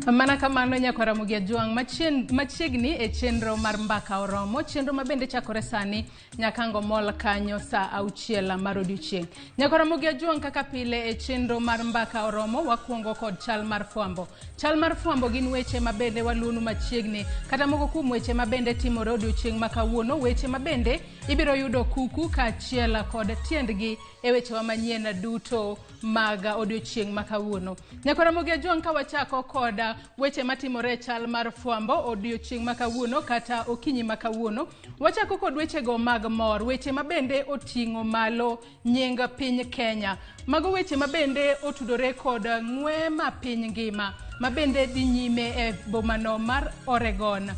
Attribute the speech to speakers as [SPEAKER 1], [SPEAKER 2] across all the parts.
[SPEAKER 1] Mana kamano nyako Ramogi Juang machiegni e chenro mar mbaka oromo, chenro mabende chakore sani nyakango mol kanyo sa 6 mar odiochieng'. Nyako Ramogi Juang kaka pile e chenro mar mbaka oromo wakuongo kod chal mar fwambo. Chal mar fwambo gin weche mabende waluonu machiegni kata moko kuom weche mabende timore odiochieng' makawuono, weche mabende ibiro yudo kuku kaachiel kod tiendgi e weche manyien duto mag odiochieng' makawuono. Nyako Ramogi Juang ka wachako kod weche matimore chal mar fwambo odiochieng' makawuono kata okinyi makawuono, wachako kod weche go mag mor, weche mabende oting'o malo nying piny Kenya. Mago weche mabende otudore kod ng'we ma piny ngima mabende dhi nyime e bomano mar Oregon,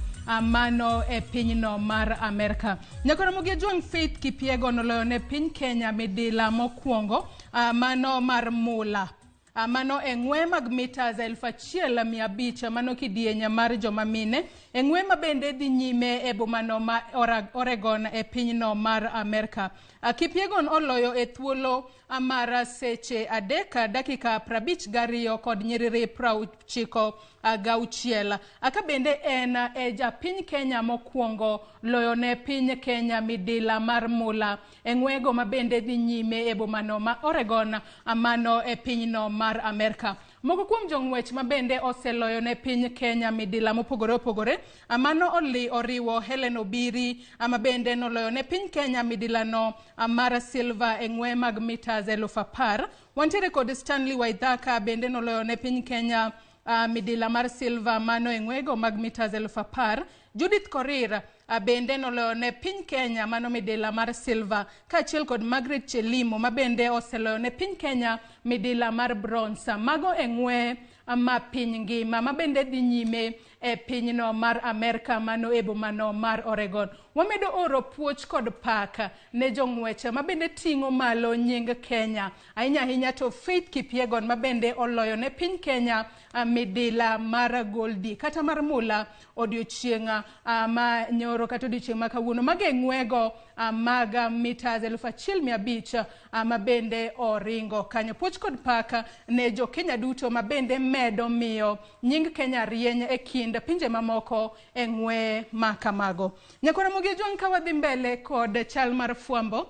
[SPEAKER 1] mano e pinyno mar Amerika. Nyako Ramogi Juang Faith Kipiego noloyo ne piny Kenya midila mokwongo, mano mar mula. Mano e ng'we mag mitas 1,500 mano kidienya mar joma mine, e ng'we mabende dhi nyime e bomano ma Oregon e pinyno mar Amerika. Kipiego oloyo e thuolo mar seche 3 dakika 52 kod nyiriri 96. Aka bende en e japiny Kenya mokwongo loyo ne piny Kenya midila mar mula e ng'wego mabende dhi nyime e bomano ma Oregon, mano e pinyno mar Amerika. Moko kuom jong'wech mabende oseloyo ne piny Kenya midila mopogore opogore, mano oriwo Helen Obiri, mabende noloyo ne piny Kenya midila no mar silver e ng'we mag mitas 10,000. Wantiere kod Stanley Waithaka bende noloyo ne piny Kenya midila mar silver mano e ng'wego mag mitas 10,000. Judith Korir bende noloyo ne piny Kenya mano midila mar silver, kaachiel kod Margaret Chelimo mabende oseloyo ne piny Kenya midila mar bronze. Mago e ng'we ma piny ngima mabende dhi nyime e pinyno mar Amerika, mano e bomano mar Oregon. Wamedo oro puoch kod pak ne jong'wech mabende ting'o malo nying Kenya, ahinya to Faith Kipiego mabende oloyo ne piny Kenya midila mar goldi kata mar mula odiochieng' ma nyoro kata odiochieng' makawuono. Mage ng'wego mag mitas 1,500 mabende oringo kanyo. Puoch kod pak ne jo Kenya duto mabende medo miyo nying Kenya rieny e kind pinje mamoko e ng'we makamago. Nyako Ramogi Juang ka wadhi mbele kod chal mar fwambo,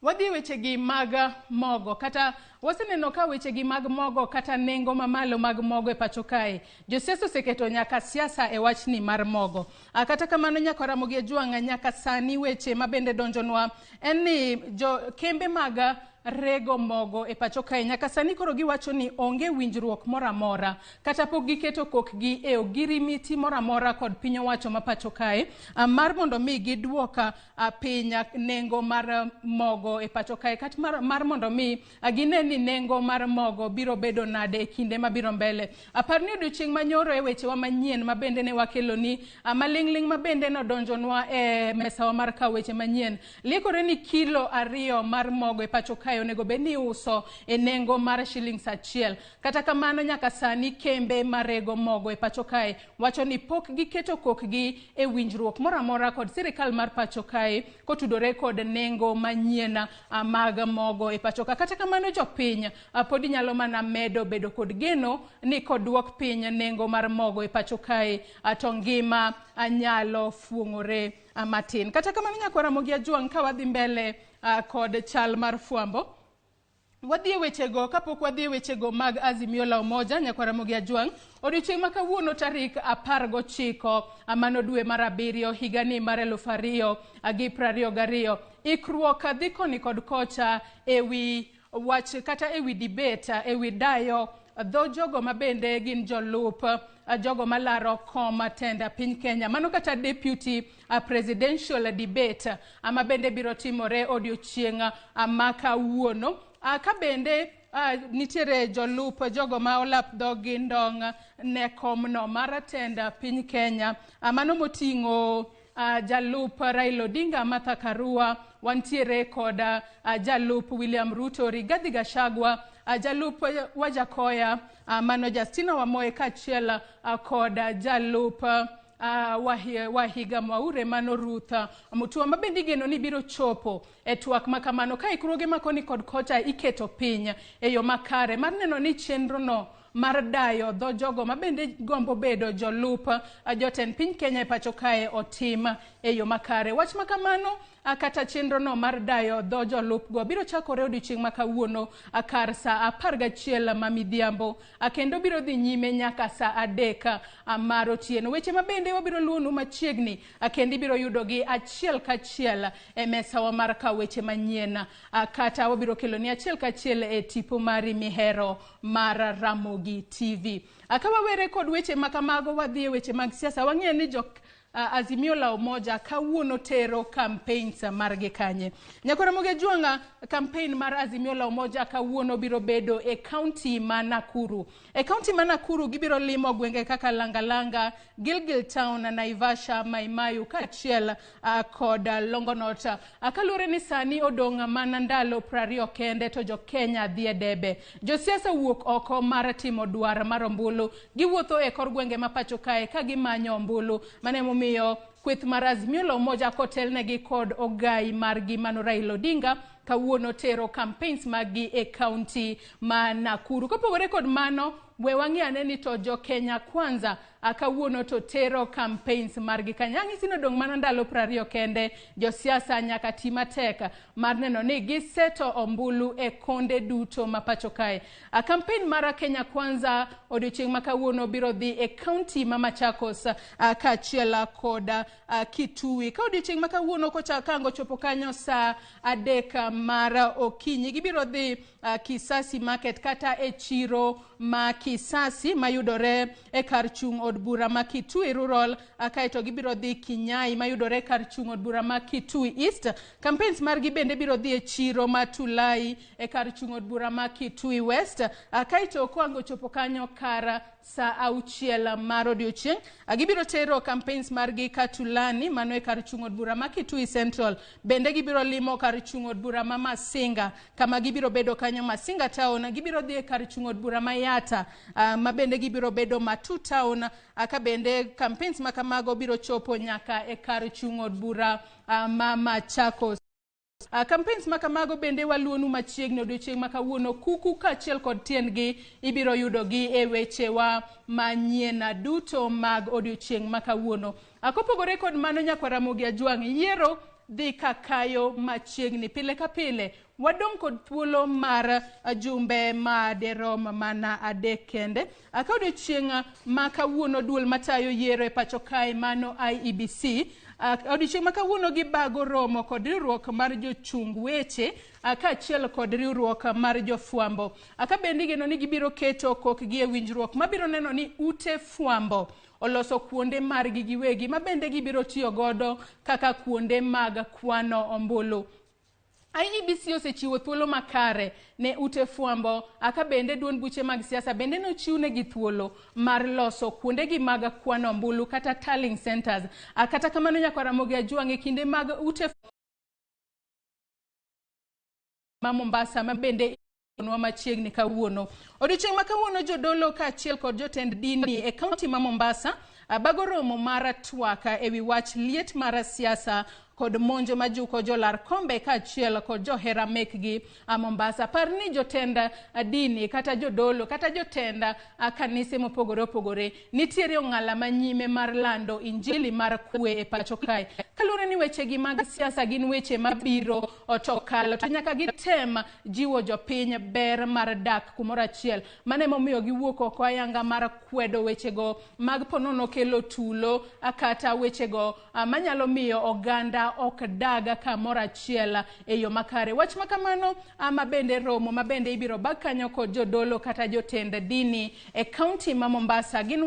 [SPEAKER 1] wadhi wechegi mag mogo kata waseneno ka wechegi mag mogo kata nengo mamalo mag mogo e pacho kae. Josiasa oseketo nyaka siasa e wachni mar mogo. Kata kamano Nyako Ramogi Juang nyaka sani weche mabende donjonwa en ni kembe mag rego mogo e pacho kae nyaka sani koro giwacho ni onge winjruok moramora kata pok giketo kokgi e ogirimiti moramora kod piny owacho ma pacho kae mar mondo mi giduoka piny nengo mar mogo e pacho kae kata mar mondo mi gine ni nengo mar mogo biro bedo nade e kinde mabiro mbele. Aparni odiochieng' manyoro e wechewa manyien mabende ne wakelo ni maling'ling mabende nodonjonwa e mesawa mar ka weche manyien. Liekore ni kilo 2 mar mogo e pacho kae onego beni uso e nengo mar shillings 1. Kata kamano nyaka sani kembe marego mogo e pacho kae wacho ni pok giketo kokgi e winjruok moramora kod sirikal mar pacho kae kotudore kod nengo manyien mag mogo e pacho kae. Kata kamano jopiny podi nyalo mana medo bedo kod geno ni kod duok piny nengo mar mogo e pacho kae to ngima nyalo fuong'ore matin. Kata kamano Nyako Ramogi Juang ka wadhi mbele kod chal mar fwambo, wadhi wechego kapok wadhi wechego mag Azimio la Umoja. Nyako Ramogi Juang odiochieng' makawuono tarik 19 mano dwe mar 7 higani mar 2022 ikruok dhi koni kod kocha ewi wach kata ewi debate ewi dayo dho jogo mabende gin jolup jogo malaro kom tenda piny Kenya, mano kata deputy presidential debate mabende biro timore odiochieng' makawuono. Ka bende nitiere jolup jogo ma olap dhogi ndong' ne komno mar tenda piny Kenya, mano moting'o jalup Raila Odinga Martha Karua, wantiere kod jalup William Ruto Rigathi Gachagua, jalup Wajakoya mano Justina Wamoe kaachiel kod jalup Wahiga Mwaure mano Ruth Mutua mabende igeno ni biro chopo e twak makamano ka ikruoge makoni kod kocha iketo piny e yo makare mar neno ni chenro no mar dayo dho jogo mabende gombo bedo jolup jotend piny Kenya e pacho kae otim e yo makare. Wach makamano kata chenro no mar dayo dho jolup go biro chakore odiochieng' ma kawuono kar sa 11 ma midhiambo kendo biro dhi nyime nyaka sa 3 mar otieno. Weche mabende wabiro luonu machiegni kendo biro yudogi achiel kachiel e mesawa mar ka weche manyien kata wabiro keloni achiel kachiel e tipo mari mihero mar Ramogi TV. Akawawere kod weche makamago wadhi e weche mag siasa. Wang'eyo ni Azimio la Umoja kawuono tero campaigns margi kanye. Nyakora Ramogi juanga campaign mar Azimio la Umoja kawuono biro bedo e county ma Nakuru. E county ma Nakuru gibiro limo gwenge kaka Langalanga, Gilgil Town, Naivasha, Maimayu kachiel kod Longonot. Kalure ni sani odong' mana ndalo 20 kende to jo Kenya dhi e debe. Jo siasa wuok oko mar timo dwar mar ombulu. Giwuotho e kor gwenge ma pacho kae ka gimanyo ombulu. Mane miyo kweth mar Azimio la Umoja kotelnegi kod ogai margi mano Raila Odinga kawuono tero campaigns magi e county ma Nakuru. Kopogore kod mano, we wang'ane ni to jo Kenya kwanza kawuono to tero campaigns margi kanyangi sino dong' mana ndalo 20 kende. Jo siasa nyaka tima teka mar neno ni giseto ombulu e konde duto mapacho kae. Campaign mara Kenya kwanza odiochieng' ma kawuono biro dhi e county ma Machakos kachiel koda Kitui. Ka odiochieng' ma kawuono kango chopo kanyo sa 3 mar okinyi gibiro dhi Kisasi Market kata e chiro ma Kisasi mayudore e kar chung' od bura ma Kitui Rural kaeto gibiro dhi Kinyai mayudore kar chung' od bura ma Kitui East. Campaigns margi bende biro dhi e chiro ma Tulai e kar chung' od bura ma Kitui West kaeto kwango chopo kanyo kar sa 6 mar odiochieng' gibiro tero campaigns margi Katulani mano e kar chung' od bura ma Kitui Central. Bende gibiro limo kar chung' od bura ma Masinga kama gibiro bedo kanyo Masinga Town. Gibiro dhi e kar chung' od bura ma Yata ma bende gibiro bedo Matu Town ka bende campaigns makamago biro chopo nyaka e kar chung' od bura ma Machakos. Campaigns makamago bende waluonu machiegni odiochieng' ma kawuono kuku kachiel kod tiendgi ibiro yudogi e wechewa manyien duto mag odiochieng' ma kawuono. Kopogore kod mano nyakwa Ramogi Ajuang' yiero dhi kakayo machiegni pile ka pile. Wadong' kod thuolo mar jumbe ma derom mana 3 kende. Ka odiochieng' ma kawuono duol matayo yiero e pacho kae mano IEBC odiochieng' ma kawuono gibago romo kod riwruok mar jochung weche kaachiel kod riwruok mar jofwambo. Ka bende geno ni gibiro keto kokgi e winjruok mabiro neno ni ute fwambo oloso kuonde margi giwegi ma bende gibiro tiyo godo kaka kuonde mag kwano ombulu. IEBC osechiwo thuolo makare ne ute fwambo ka bende duond buche mag siasa bende nochiwnegi thuolo mar loso kuondegi mag kwano ombulu kata tallying centers. Kata kamano nyakwa Ramogi Ajuang' e kinde mag ute ma Mombasa ma bende nwa machiegni kawuono. Odiochieng' ma kawuono jodolo kaachiel kod jotend dini e county ma Mombasa bago romo mar twak ewi wach liet mar siasa kod monjo majuko jolar kombe kaachiel kod johera mekgi Mombasa. Parni jotend dini kata jodolo kata jotend kanise mopogore opogore nitiere ong'ala manyime mar lando injili mar kwe e pacho kae. Kalure ni wechegi mag siasa gin weche mabiro otokalo to nyaka gitem jiwo jopiny ber mar dak kumoro achiel. Mane momiyo giwuok oko ayanga mar kwedo wechego mag ponono kelo tulo kata wechego manyalo miyo oganda ok daga kamoro achiel e yo makare. Wach makamano ama bende romo ma bende ibiro bag kanyo kod jodolo kata jotend dini e county ma Mombasa gin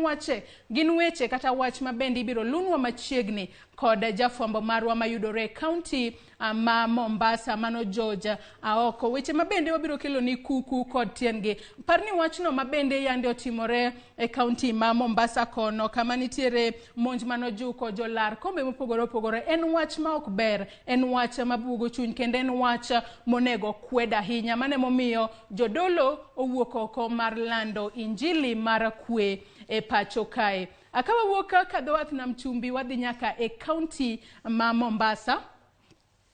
[SPEAKER 1] weche kata wach ma bende ibiro lunwa machiegni kod jafwambo marwa mayudore county ma Mombasa mano George Aoko. Weche ma bende wabiro kelo ni kuku kod tiengi. Parni wachno ma bende yande otimore e county ma Mombasa kono kama nitiere monj mano juko jolar kombe mopogore opogore. En wach ma ok ber, en wach mabugo chuny kendo en wach monego kwed ahinya. Mane momiyo jodolo owuok oko mar lando injili mar kwe e pacho kae. Akawa wuoka kadhowath nam chumbi wadhi nyaka e county ma Mombasa.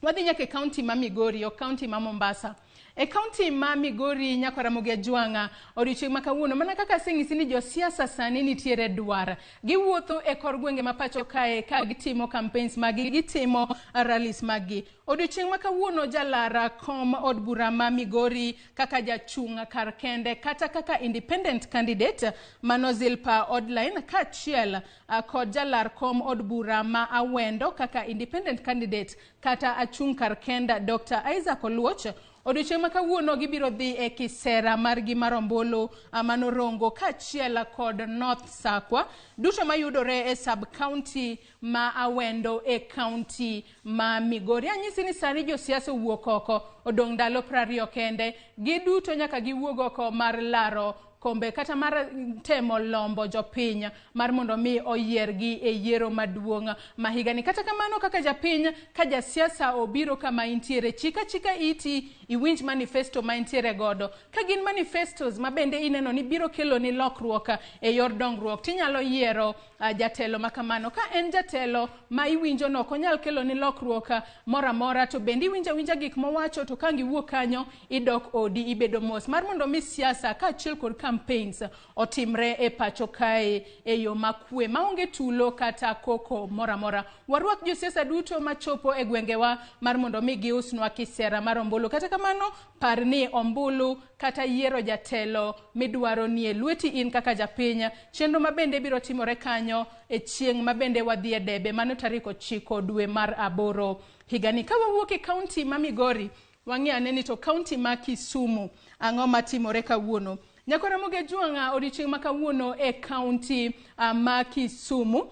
[SPEAKER 1] Wadhi nyaka e county ma Migori o county ma Mombasa. E kaunti ma Migori nyako Ramogi Ajwanga odiochieng' ma kawuono mana kaka seng'isi ni josiasa sani nitiere dwar. Giwuotho e kor gwenge ma pacho kae ka gitimo campaigns magi, gitimo rallies magi. Odiochieng' ma kawuono jalara kom od bura ma Migori kaka jachung' kar kende kata kaka independent candidate Manozilpa Odline kachiel kod jalar kom od bura ma Awendo kaka independent candidate kata achung' kar kenda Dr. Isaac Oluoch. Odiochieng' ma kawuono gibiro dhi e kisera margi mar ombulu Manorongo kachiel kod North Sakwa duto mayudore e sub county ma Awendo e county ma Migori. Anyisi ni sani josiasa wuok oko, odong' ndalo 20 kende, giduto nyaka giwuog oko mar laro kombe kata mar temo lombo jopiny mar mondo mi oyiergi e yiero maduong' ma higani. Kata kamano kaka japiny ka jasiasa obiro kama intiere, chika iti iwinj manifesto ma intiere godo. Ka gin manifestos ma bende ineno ni biro kelo ni lokruok e yor dongruok, tinyalo yiero jatelo makamano. Ka en jatelo ma iwinjo no konyal kelo ni lokruok moramora, to bende iwinja gik mowacho, to kangi wuok kanyo idok odi ibedo mos mar mondo mi siasa ka achiel kod campaigns otimre e pacho kae e yo makwe maonge tulo kata koko moramora. Warwak josiasa duto machopo e gwengewa mar mondo mi giusnwa kisera mar ombulu. Kata kamano par ni ombulu kata yiero jatelo midwaro ni e lweti in kaka japiny. Chenro mabende biro timore kanyo e chieng' mabende wadhie debe mano tarik 9 dwe mar 8 higani. Ka wawuok e county ma Migori, wang'e ni to county ma Kisumu ang'o matimore kawuono. Nyako Ramogi Ajwanga odiochieng' ma kawuono e county ma Kisumu.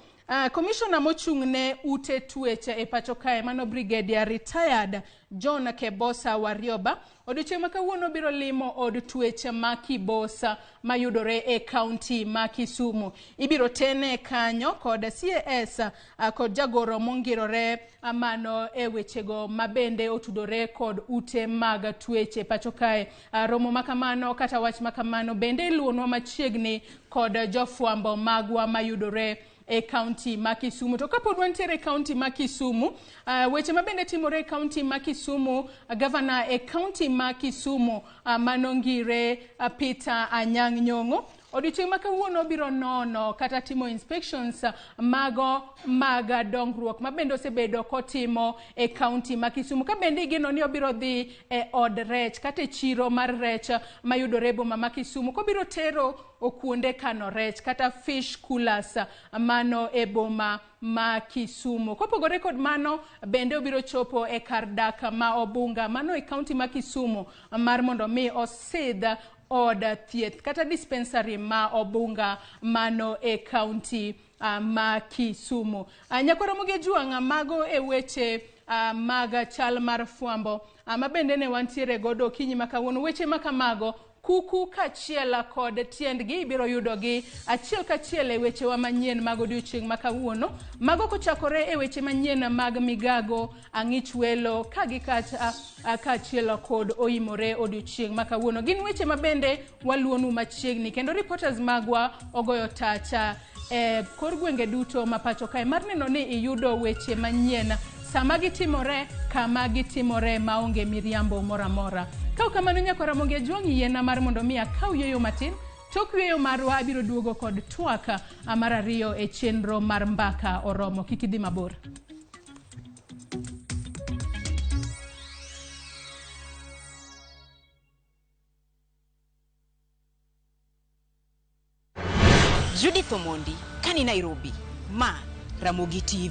[SPEAKER 1] Commissioner mochung'ne ute twech e pacho kae mano Brigadier retired John Kebosa Warioba odiochieng' ma kawuono biro limo od twech ma Kibosa mayudore e county ma Kisumu. Ibiro tene kanyo kod CAS kod jagoro mongirore mano e wechego mabende otudore kod ute mag twech e pacho kae. Romo makamano kata wach makamano bende iluonwa machiegni kod jofwambo magwa mayudore e county ma Kisumu. To kapod wantiere county ma Kisumu, weche mabende timore e county ma Kisumu, governor e county ma Kisumu manongire Peter Anyang' Nyong'o odiochieng' ma kawuono biro nono kata timo inspections mag dongruok mabende osebedo kotimo e county ma Kisumu. Ka bende igeno ni obiro dhi e od rech kata e chiro mar rech mayudore e boma ma Kisumu, ko biro tero okuonde kano rech kata fish coolers mano e boma ma Kisumu. Kopogore kod mano bende obiro chopo e kar dak ma Obunga mano e county ma Kisumu mar mondo mi osidh od thieth kata dispensary ma Obunga mano e county ma Kisumu. Nyako Ramogi Ajwanga mago e weche mag chal mar fwambo mabende ne wantiere godo kinyi makawuono. Weche makamago kuku kachiel kod tiendgi ibiro yudogi achiel kachiel e weche wa manyien mag odiochieng' ma kawuono. Mago kochakore e weche manyien mag migago ang'ich welo kachiel kod oimore odiochieng' ma kawuono. Gin weche mabende waluonu machiegni kendo reporters magwa ogoyo tacha kor gwenge duto ma pacho kae mar neno ni iyudo weche manyien sama gitimore kama gitimore maonge miriambo moramora. Ka kamano nyako Ramogi Ajwanga yiena mar mondo mi akaw yoyo matin. Tok yoyo marwa abiro duogo kod twak mar 2 e chenro mar mbaka oromo. Kik idhi mabor.
[SPEAKER 2] Judith Omondi, Kani Nairobi, ma Ramogi TV.